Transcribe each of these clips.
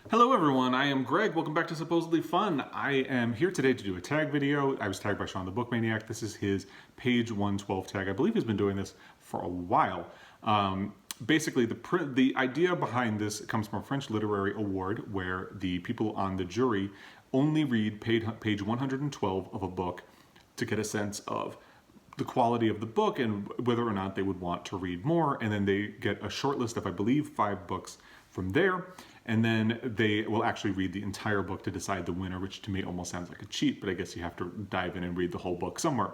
Hello everyone, I am Greg. Welcome back to Supposedly Fun. I am here today to do a tag video. I was tagged by Sean the Book Maniac. This is his page 112 tag. I believe he's been doing this for a while. Basically, the idea behind this comes from a French literary award where the people on the jury only read page 112 of a book to get a sense of the quality of the book and whether or not they would want to read more, and then they get a short list of, I believe, 5 books from there, and then they will actually read the entire book to decide the winner, which to me almost sounds like a cheat, but I guess you have to dive in and read the whole book somewhere.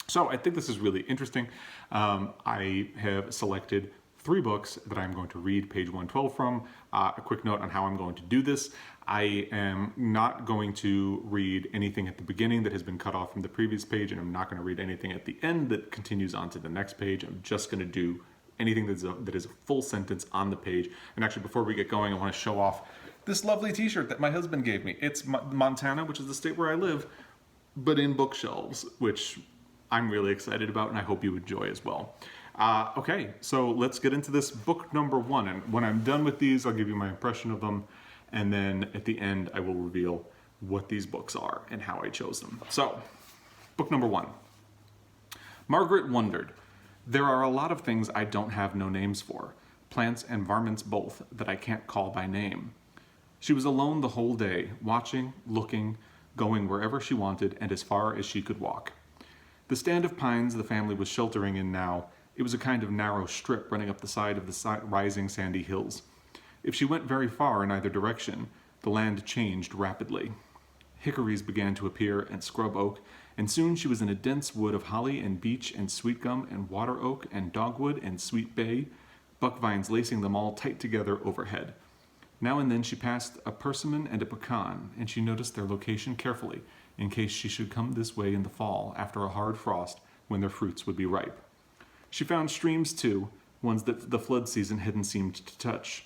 So I think this is really interesting. I have selected 3 books that I'm going to read page 112 from. A quick note on how I'm going to do this. I am not going to read anything at the beginning that has been cut off from the previous page, and I'm not going to read anything at the end that continues on to the next page. I'm just going to do anything that is a full sentence on the page. And actually, before we get going, I want to show off this lovely t-shirt that my husband gave me. It's Montana, which is the state where I live, but in bookshelves, which I'm really excited about and I hope you enjoy as well. Okay, so let's get into this book number 1. And when I'm done with these, I'll give you my impression of them. And then at the end, I will reveal what these books are and how I chose them. So, book number 1. Margaret wondered. There are a lot of things I don't have no names for. Plants and varmints both, that I can't call by name. She was alone the whole day, watching, looking, going wherever she wanted and as far as she could walk. The stand of pines the family was sheltering in now, it was a kind of narrow strip running up the side of the rising sandy hills. If she went very far in either direction, the land changed rapidly. Hickories began to appear and scrub oak, and soon she was in a dense wood of holly and beech and sweet gum and water oak and dogwood and sweet bay, buckvines lacing them all tight together overhead. Now and then she passed a persimmon and a pecan, and she noticed their location carefully, in case she should come this way in the fall after a hard frost when their fruits would be ripe. She found streams too, ones that the flood season hadn't seemed to touch.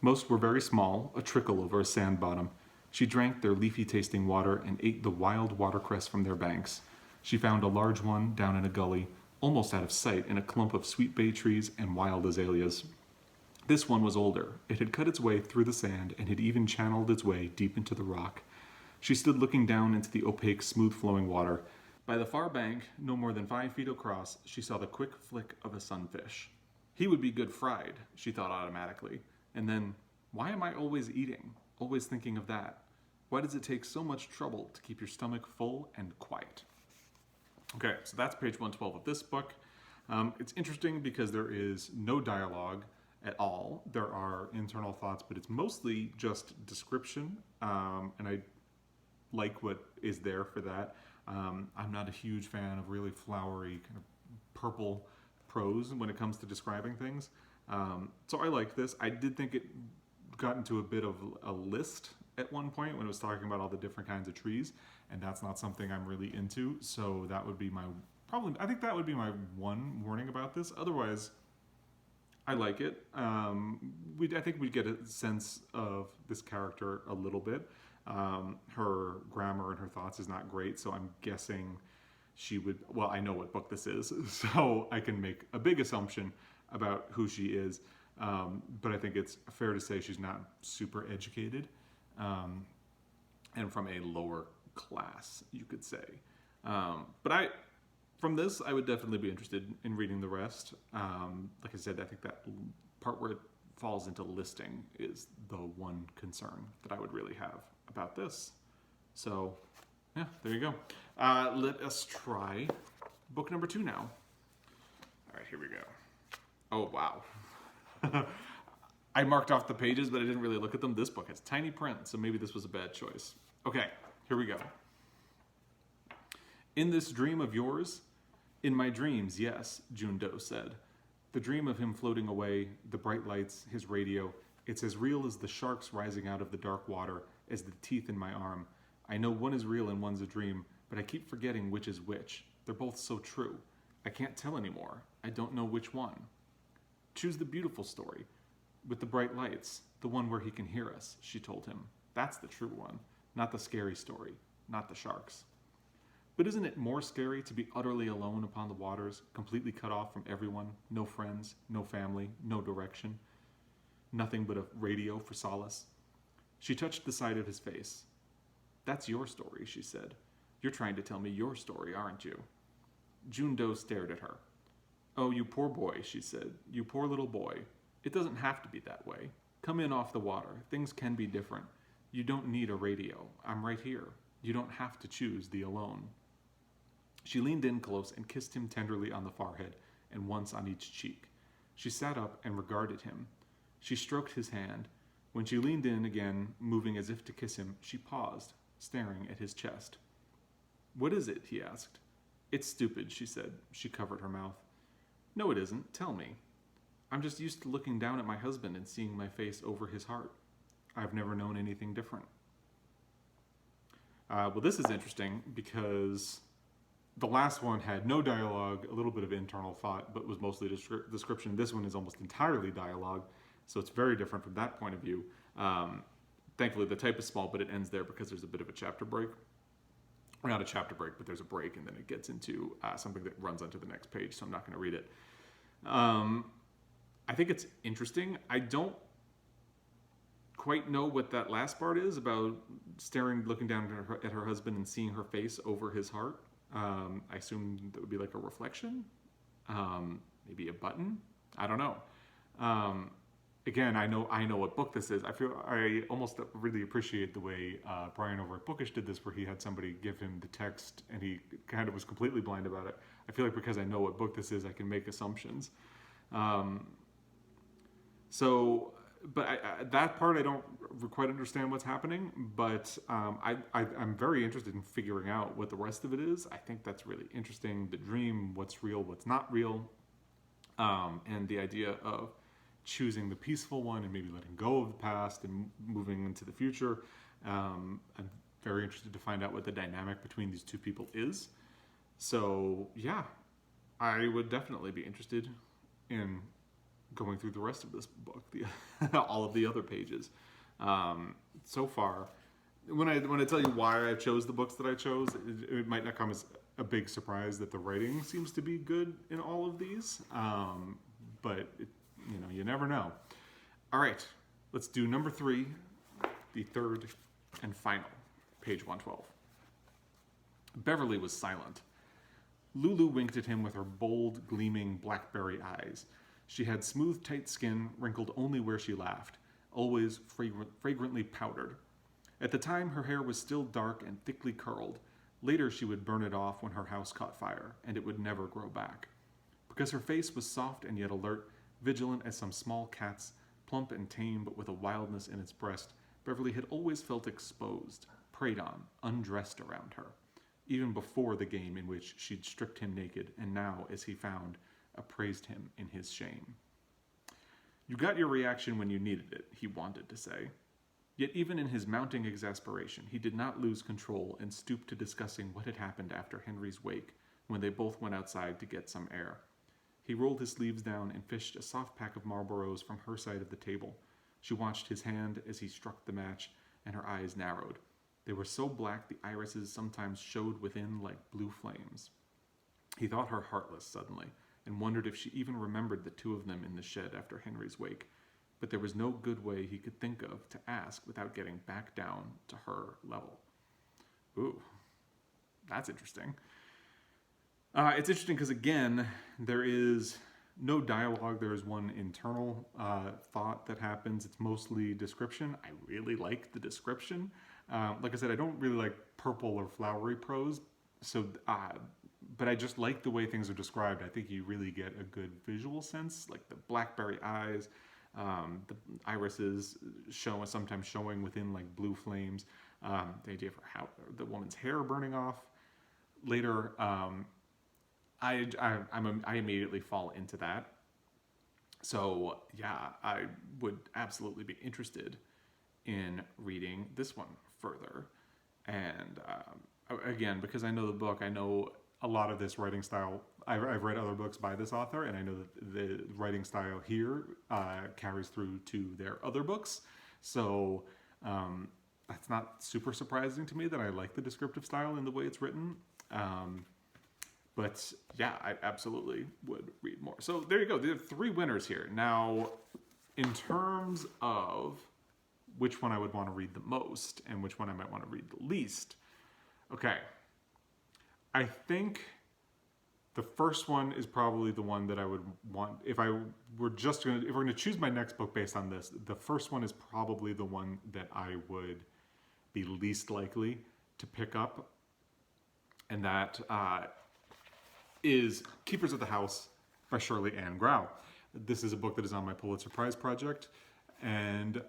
Most were very small, a trickle over a sand bottom. She drank their leafy-tasting water and ate the wild watercress from their banks. She found a large one down in a gully, almost out of sight in a clump of sweet bay trees and wild azaleas. This one was older. It had cut its way through the sand and had even channeled its way deep into the rock. She stood looking down into the opaque, smooth-flowing water. By the far bank, no more than 5 feet across, she saw the quick flick of a sunfish. He would be good fried, she thought automatically. And then, why am I always eating? Always thinking of that? Why does it take so much trouble to keep your stomach full and quiet? Okay, so that's page 112 of this book. It's interesting because there is no dialogue at all. There are internal thoughts, but it's mostly just description, and I like what is there for that. I'm not a huge fan of really flowery, kind of purple prose when it comes to describing things. So I like this. I did think it got into a bit of a list at one point when it was talking about all the different kinds of trees, and that's not something I'm really into. So that would be I think that would be my one warning about this. Otherwise, I like it. I think we get a sense of this character a little bit. Her grammar and her thoughts is not great, so I'm guessing she would, well, I know what book this is, so I can make a big assumption about who she is, but I think it's fair to say she's not super educated, and from a lower class, you could say. But from this, I would definitely be interested in reading the rest. Like I said, I think that part where it falls into listing is the one concern that I would really have about this. So, yeah, there you go. Let us try book number 2 now. All right, here we go. Oh, wow. I marked off the pages, but I didn't really look at them. This book has tiny print, so maybe this was a bad choice. Okay, here we go. In this dream of yours? In my dreams, yes, June Doe said. The dream of him floating away, the bright lights, his radio, it's as real as the sharks rising out of the dark water, as the teeth in my arm. I know one is real and one's a dream, but I keep forgetting which is which. They're both so true. I can't tell anymore. I don't know which one. Choose the beautiful story, with the bright lights, the one where he can hear us, she told him. That's the true one, not the scary story, not the sharks. But isn't it more scary to be utterly alone upon the waters, completely cut off from everyone, no friends, no family, no direction, nothing but a radio for solace? She touched the side of his face. "That's your story," she said. "You're trying to tell me your story, aren't you?" June Doe stared at her. "Oh, you poor boy," she said. "You poor little boy. It doesn't have to be that way. Come in off the water. Things can be different. You don't need a radio. I'm right here. You don't have to choose the alone." She leaned in close and kissed him tenderly on the forehead and once on each cheek. She sat up and regarded him. She stroked his hand. When she leaned in again, moving as if to kiss him, she paused, staring at his chest. "What is it?" he asked. "It's stupid," she said. She covered her mouth. "No, it isn't. Tell me." "I'm just used to looking down at my husband and seeing my face over his heart. I've never known anything different." Well, this is interesting because the last one had no dialogue, a little bit of internal thought, but was mostly description. This one is almost entirely dialogue, so it's very different from that point of view. Thankfully, the type is small, but it ends there because there's a bit of a chapter break. Or not a chapter break, but there's a break, and then it gets into something that runs onto the next page, so I'm not going to read it. I think it's interesting. I don't quite know what that last part is about looking down at her husband and seeing her face over his heart. I assume that would be like a reflection, maybe a button. I don't know. Again, I know what book this is. I almost really appreciate the way Brian over at Bookish did this, where he had somebody give him the text and he kind of was completely blind about it. I feel like because I know what book this is, I can make assumptions. But that part I don't quite understand what's happening, but I'm very interested in figuring out what the rest of it is. I think that's really interesting. The dream, what's real, what's not real, and the idea of choosing the peaceful one and maybe letting go of the past and moving into the future. I'm very interested to find out what the dynamic between these two people is. So yeah, I would definitely be interested in going through the rest of this book, all of the other pages. So far, when I tell you why I chose the books that I chose, it might not come as a big surprise that the writing seems to be good in all of these, but you never know. All right, let's do number 3, the third and final, page 112. Beverly was silent. Lulu winked at him with her bold, gleaming blackberry eyes. She had smooth, tight skin, wrinkled only where she laughed, always fragrantly powdered. At the time, her hair was still dark and thickly curled. Later, she would burn it off when her house caught fire, and it would never grow back. Because her face was soft and yet alert, vigilant as some small cat's, plump and tame but with a wildness in its breast, Beverly had always felt exposed, preyed on, undressed around her, even before the game in which she'd stripped him naked and now, as he found, appraised him in his shame. "You got your reaction when you needed it," he wanted to say. Yet even in his mounting exasperation, he did not lose control and stooped to discussing what had happened after Henry's wake, when they both went outside to get some air. He rolled his sleeves down and fished a soft pack of Marlboros from her side of the table. She watched his hand as he struck the match, and her eyes narrowed. They were so black the irises sometimes showed within like blue flames. He thought her heartless suddenly, and wondered if she even remembered the two of them in the shed after Henry's wake. But there was no good way he could think of to ask without getting back down to her level. Ooh, that's interesting. It's interesting because, again, there is no dialogue. There is one internal thought that happens. It's mostly description. I really like the description. Like I said, I don't really like purple or flowery prose, but I just like the way things are described. I think you really get a good visual sense, like the blackberry eyes, the irises sometimes showing within like blue flames, the idea for how the woman's hair burning off. Later, I immediately fall into that. So yeah, I would absolutely be interested in reading this one further. And again, because I know the book, I know a lot of this writing style. I've read other books by this author, and I know that the writing style here carries through to their other books. So that's not super surprising to me that I like the descriptive style and the way it's written. But yeah, I absolutely would read more. So there you go. There are 3 winners here. Now, in terms of which one I would want to read the most and which one I might want to read the least. Okay. I think the first one is probably the one that I would want if we're going to choose my next book based on this. The first one is probably the one that I would be least likely to pick up, and that is Keepers of the House by Shirley Ann Grau. This is a book that is on my Pulitzer Prize project, and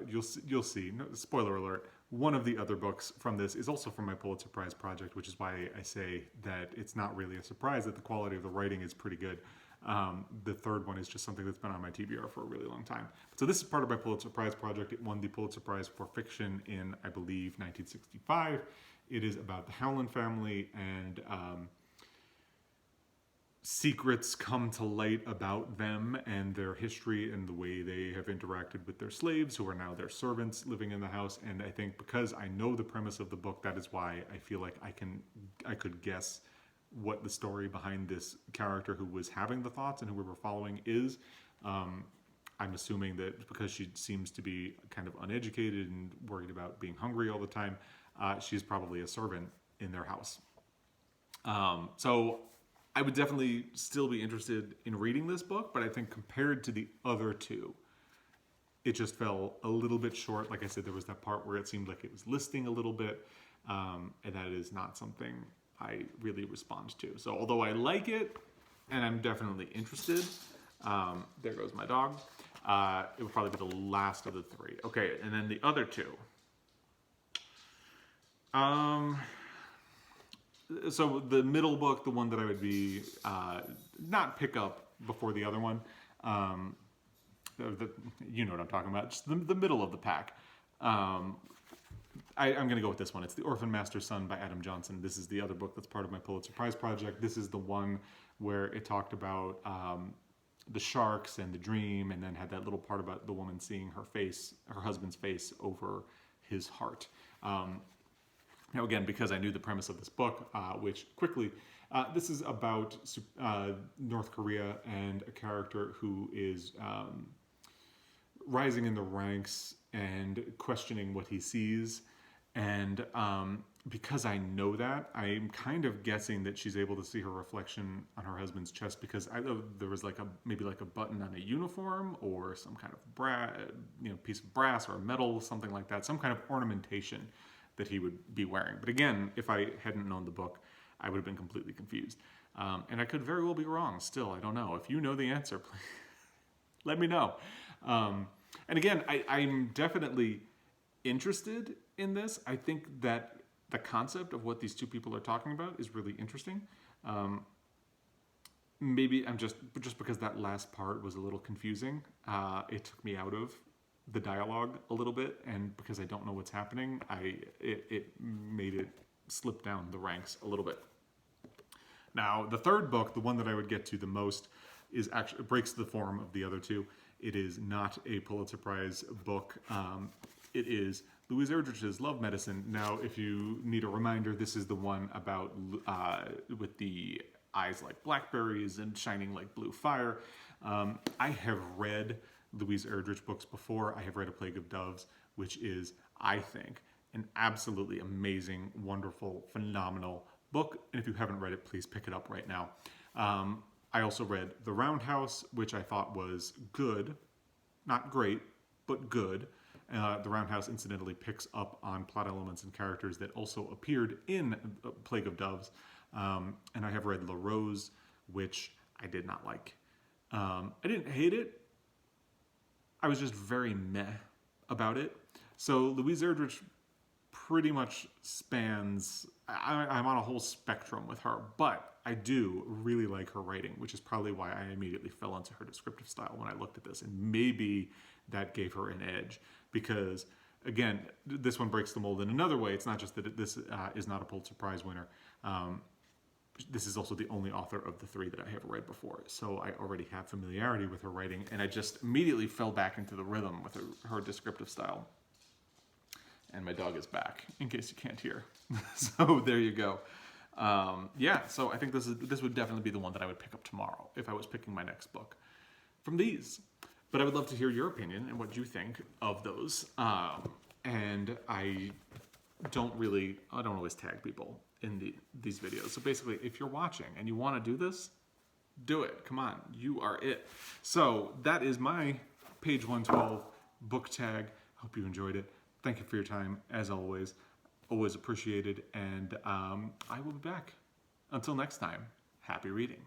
you'll see. No, spoiler alert. One of the other books from this is also from my Pulitzer Prize project, which is why I say that it's not really a surprise that the quality of the writing is pretty good. The third one is just something that's been on my TBR for a really long time. So this is part of my Pulitzer Prize project. It won the Pulitzer Prize for fiction in, I believe, 1965. It is about the Howland family, and secrets come to light about them and their history and the way they have interacted with their slaves, who are now their servants living in the house. And I think because I know the premise of the book, that is why I feel like I could guess what the story behind this character who was having the thoughts and who we were following is. I'm assuming that because she seems to be kind of uneducated and worried about being hungry all the time, she's probably a servant in their house. So I would definitely still be interested in reading this book, but I think compared to the other two, it just fell a little bit short. Like I said, there was that part where it seemed like it was listing a little bit, and that is not something I really respond to. So although I like it, and I'm definitely interested, there goes my dog, it would probably be the last of the three. Okay, and then the other two. So the middle book, the one that I would be not pick up before the other one, you know what I'm talking about, just the middle of the pack. I'm going to go with this one. It's The Orphan Master's Son by Adam Johnson. This is the other book that's part of my Pulitzer Prize project. This is the one where it talked about the sharks and the dream, and then had that little part about the woman seeing her husband's face over his heart. Now, again, because I knew the premise of this book, which quickly, this is about North Korea and a character who is rising in the ranks and questioning what he sees. And because I know that, I'm kind of guessing that she's able to see her reflection on her husband's chest, because there was maybe like a button on a uniform or some kind of piece of brass or metal, something like that, some kind of ornamentation that he would be wearing. But again, if I hadn't known the book, I would have been completely confused. And I could very well be wrong still. I don't know. If you know the answer, please let me know. And again, I'm definitely interested in this. I think that the concept of what these two people are talking about is really interesting. Maybe I'm just because that last part was a little confusing, it took me out of the dialogue a little bit, and because I don't know what's happening, it made it slip down the ranks a little bit. Now, the third book, the one that I would get to the most, is actually breaks the form of the other two. It is not a Pulitzer Prize book. It is Louise Erdrich's Love Medicine. Now, if you need a reminder, this is the one about with the eyes like blackberries and shining like blue fire. I have read Louise Erdrich books before. I have read A Plague of Doves, which is, I think, an absolutely amazing, wonderful, phenomenal book. And if you haven't read it, please pick it up right now. I also read The Roundhouse, which I thought was good, not great, but good. The Roundhouse incidentally picks up on plot elements and characters that also appeared in A Plague of Doves. And I have read La Rose, which I did not like. I didn't hate it. I was just very meh about it. So Louise Erdrich pretty much spans, I'm on a whole spectrum with her, but I do really like her writing, which is probably why I immediately fell into her descriptive style when I looked at this. And maybe that gave her an edge because, again, this one breaks the mold in another way. It's not just that this is not a Pulitzer Prize winner. This is also the only author of the three that I have read before. So I already have familiarity with her writing, and I just immediately fell back into the rhythm with her descriptive style. And my dog is back, in case you can't hear. So there you go. Yeah, so I think this would definitely be the one that I would pick up tomorrow if I was picking my next book from these. But I would love to hear your opinion and what you think of those. And I don't always tag people in these videos. So basically, if you're watching and you want to do this, do it. Come on, you are it. So that is my page 112 book tag. Hope you enjoyed it. Thank you for your time, as always. Always appreciated. And I will be back. Until next time, happy reading.